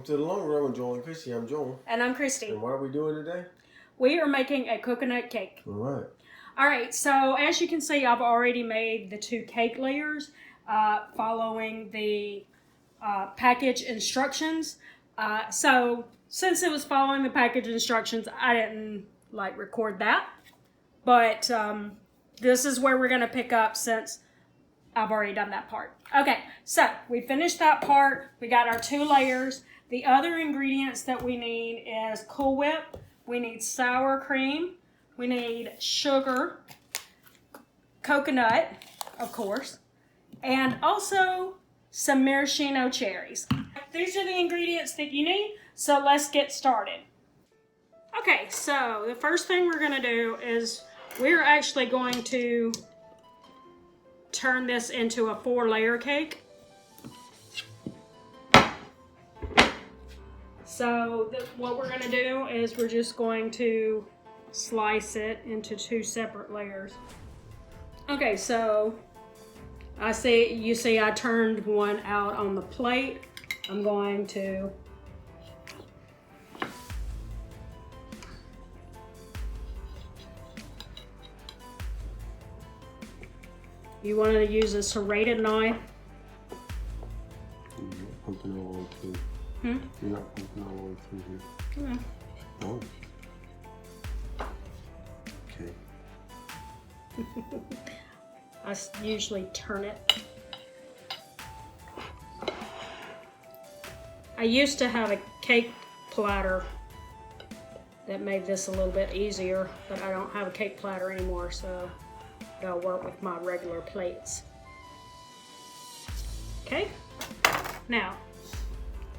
to the Long Run with Joel and Christy. I'm Joel. And I'm Christy. And what are we doing today? We are making a coconut cake. All right. All right, so as you can see, I've already made the 2 cake layers following the package instructions. So since it was following the package instructions, I didn't record that. But this is where we're going to pick up since I've already done that part. Okay, so we finished that part. We got our 2 layers. The other ingredients that we need is Cool Whip. We need sour cream. We need sugar, coconut, of course, and also some maraschino cherries. These are the ingredients that you need, so let's get started. Okay, so the first thing we're going to do is we're actually going to turn this into a 4-layer cake. So what we're going to do is we're just going to slice it into 2 separate layers. Okay, so you see I turned one out on the plate. I'm going to you want to use a serrated knife. You're not pumping all the way through. You're not pumping all the way through here. Oh. Okay. I usually turn it. I used to have a cake platter that made this a little bit easier, but I don't have a cake platter anymore, so I'll work with my regular plates. Okay, now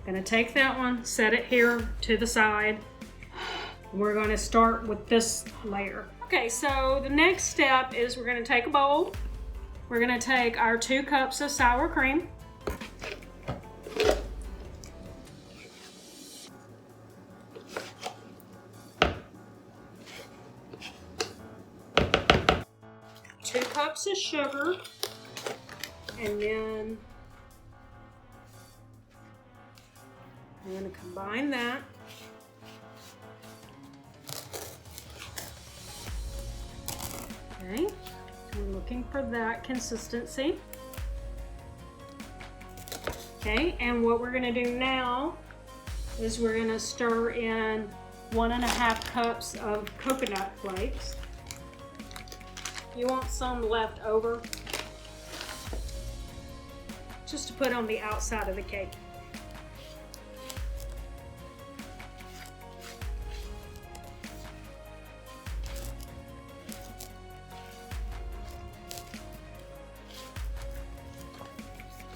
I'm going to take that one, set it here to the side. We're going to start with this layer. Okay, so the next step is we're going to take a bowl. We're going to take our 2 cups of sour cream. Two cups of sugar, and then I'm going to combine that. Okay, we're looking for that consistency. Okay, and what we're going to do now is we're going to stir in 1.5 cups of coconut flakes. You want some left over just to put on the outside of the cake.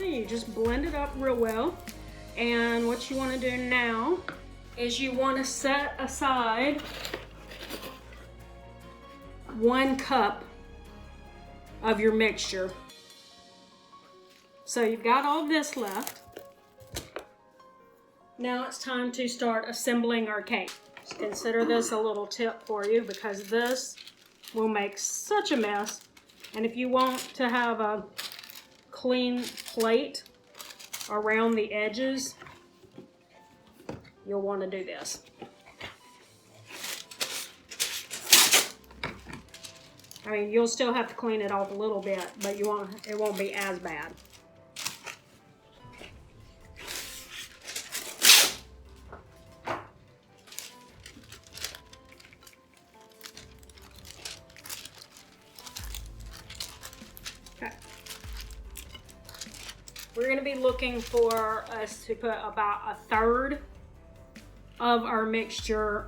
You just blend it up real well, and what you want to do now is you want to set aside 1 cup of your mixture. So you've got all this left. Now it's time to start assembling our cake. Just consider this a little tip for you, because this will make such a mess. And if you want to have a clean plate around the edges, you'll want to do this. I mean, you'll still have to clean it off a little bit, but it won't be as bad. Okay. We're going to be looking for us to put about 1/3 of our mixture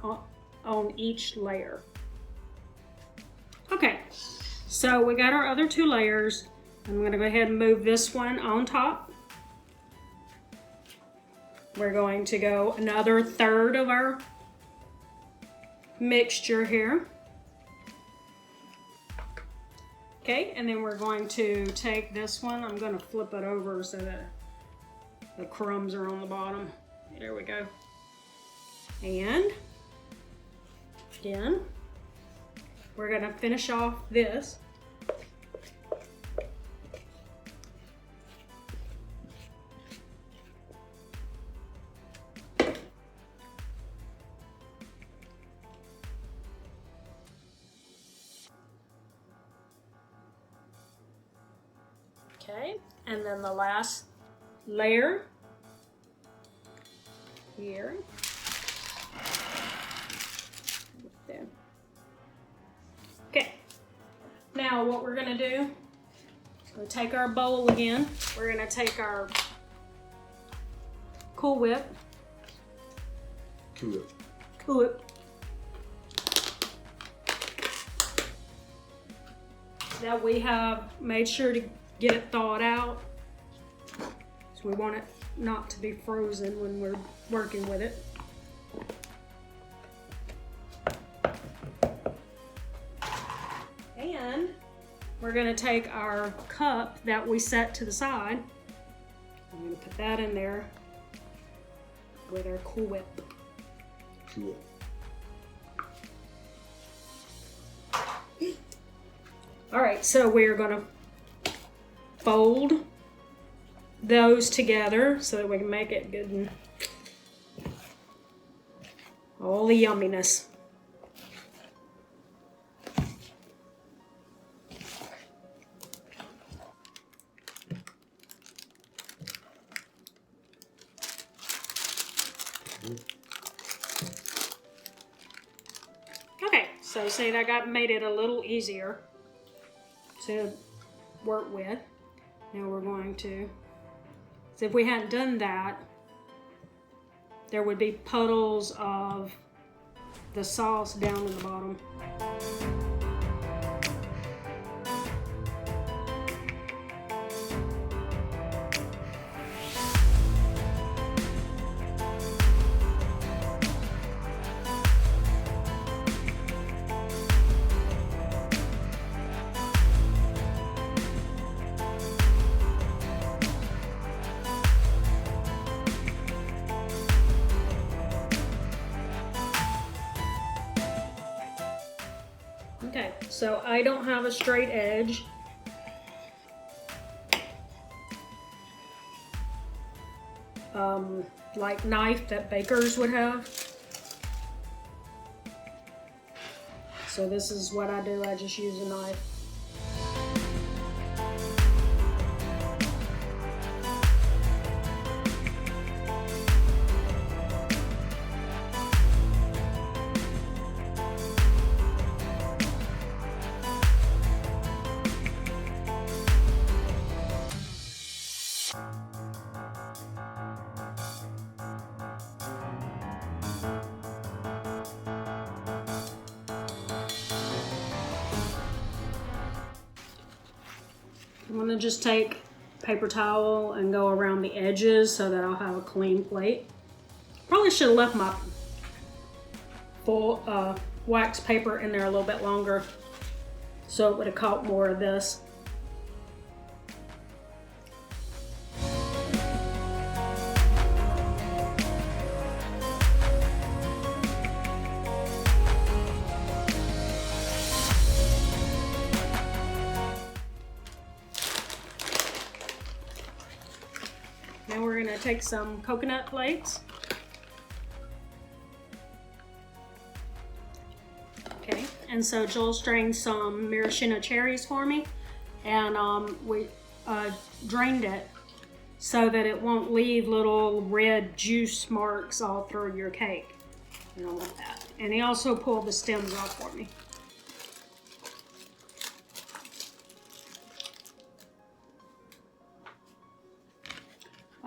on each layer. Okay, so we got our other 2 layers. I'm going to go ahead and move this one on top. We're going to go another 1/3 of our mixture here. Okay, and then we're going to take this one. I'm going to flip it over so that the crumbs are on the bottom. There we go. And again, we're going to finish off this. Okay, and then the last layer here. There. Okay, now what we're gonna do, we'll take our bowl again. We're gonna take our Cool Whip. Cool Whip. Cool Whip. That we have made sure to get it thawed out. So we want it not to be frozen when we're working with it. And we're gonna take our cup that we set to the side. I'm gonna put that in there with our Cool Whip. Cool Whip. All right, so we're gonna fold those together so that we can make it good and all the yumminess. Okay, so see, that made it a little easier to work with. Now we're going to, so if we hadn't done that, there would be puddles of the sauce down in the bottom. Okay, so I don't have a straight edge. Like knife that bakers would have. So this is what I do, I just use a knife. I'm gonna just take paper towel and go around the edges so that I'll have a clean plate. Probably should have left my full wax paper in there a little bit longer so it would have caught more of this. Now we're going to take some coconut flakes. Okay, and so Joel strained some maraschino cherries for me, and we drained it so that it won't leave little red juice marks all through your cake. You don't want that. And he also pulled the stems off for me.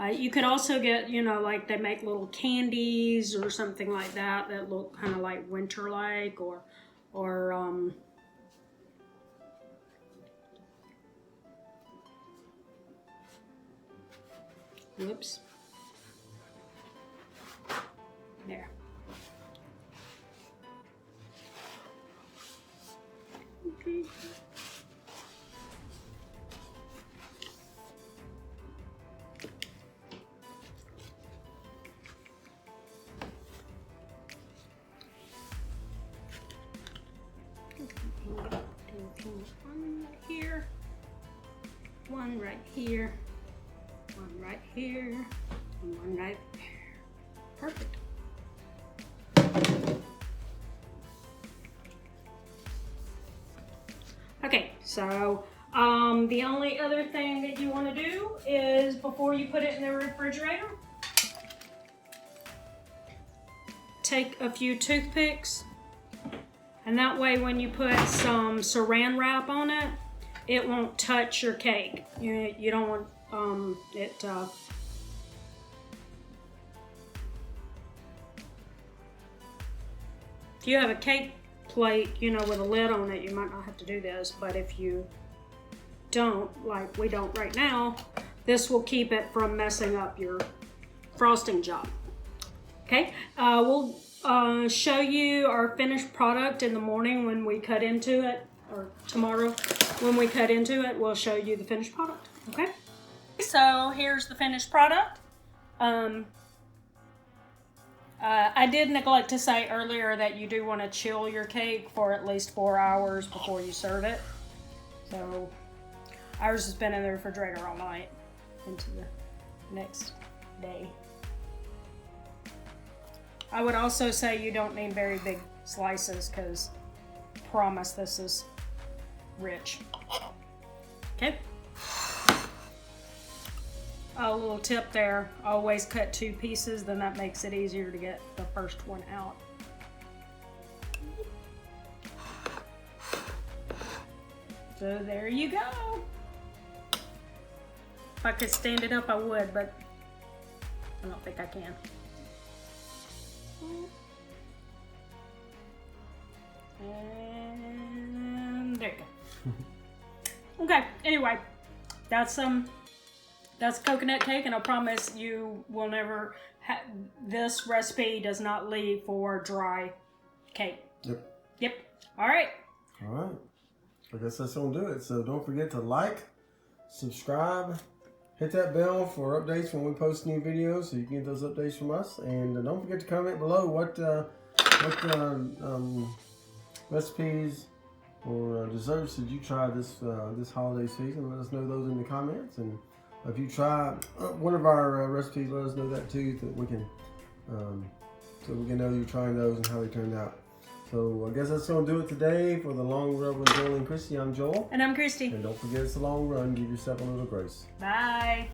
You could also get, you know, like they make little candies or something like that that look kind of like winter-like, or whoops. There. Okay. One right here, one right here, one right here, and one right there. Perfect. Okay, so The only other thing that you want to do is before you put it in the refrigerator, take a few toothpicks, and that way when you put some saran wrap on it, it won't touch your cake. You don't want it if you have a cake plate, you know, with a lid on it, you might not have to do this, but if you don't, like we don't right now, this will keep it from messing up your frosting job. Okay, we'll show you our finished product in the morning when we cut into it, or tomorrow when we cut into it, we'll show you the finished product. Okay, so here's the finished product. I did neglect to say earlier that you do want to chill your cake for at least 4 hours before you serve it. So ours has been in the refrigerator all night into the next day. I would also say you don't need very big slices because promise this is rich. Okay. A little tip there, always cut 2 pieces, then that makes it easier to get the first one out. So there you go. If I could stand it up, I would, but I don't think I can. And there you go. Okay, anyway, that's coconut cake, and I promise you will never this recipe does not leave for dry cake. Yep. All right. I guess that's gonna do it. So don't forget to like, subscribe, hit that bell for updates when we post new videos, so you can get those updates from us. And don't forget to comment below what recipes or desserts did you try this holiday season. Let us know those in the comments. And if you try one of our recipes, let us know that too, so we can know you're trying those and how they turned out. So I guess that's going to do it today for the Long Run with Joel and Christy. I'm Joel. And I'm Christy. And don't forget, it's a long run. Give yourself a little grace. Bye.